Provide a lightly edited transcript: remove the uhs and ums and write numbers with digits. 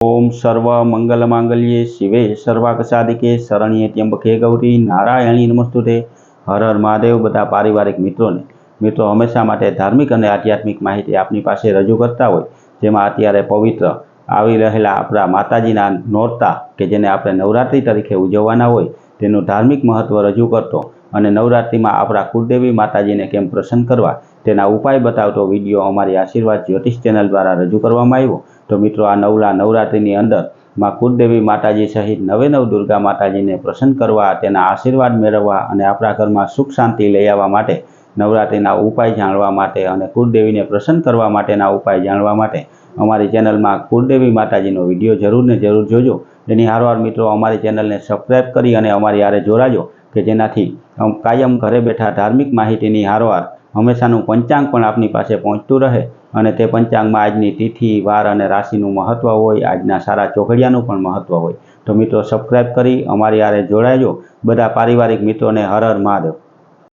ओम सर्व मंगल मांगल्ये शिवे सर्वाकसादिके शरण्ये त्र्यंबके गौरी नारायणी नमस्तुते। हर हर महादेव। बधा पारिवारिक मित्रों हमेशा माटे धार्मिक और आध्यात्मिक माहिती आपनी पासे रजू करता होय, जेमां अत्यारे पवित्र आवी रहेला आपणा माताजीना नोरता के जेने आपणे नवरात्रि तरीके उजववाना होय तेनुं धार्मिक महत्व रजू करतो अने नवरात्रिमां आपणा कुलदेवी माताजीने केम प्रसन्न करवा तेना उपाय बतावतो विडियो अमारी आशीर्वाद ज्योतिष चेनल द्वारा रजू करवामां आव्यो। तो मित्रों आ नवरात्रिनी अंदर मां कुलदेवी माताजी सहित नवे नव दुर्गा माताजी ने प्रसन्न करवा तेना आशीर्वाद मेळववा अने आपणा घरमां सुख शांति लई आववा माटे नवरात्रिना उपाय जाणवा माटे अने कुलदेवी ने प्रसन्न करवा माटेना उपाय जाणवा माटे अमारी चेनल में कुलदेवी माताजीनो विडियो जरूर ने जरूर जोजो। तेनी हारवार मित्रों अमारी चेनल ने सब्सक्राइब करी अने अमारी हारे जोड़ाजो के जेनाथी कायम घरे बैठा धार्मिक माहितीनी हारवार हमेशानुं पंचांग पण आपनी पासे पहोंचतुं रहे अने ते पंचांगमां आजनी तिथि वार अने राशिनुं महत्व होय, आजना सारा चोघड़ियानुं पण महत्व होय। तो मित्रों सब्सक्राइब करी अमारी हारे जोड़ाजो। बधा पारिवारिक मित्रों ने हर हर महादेव।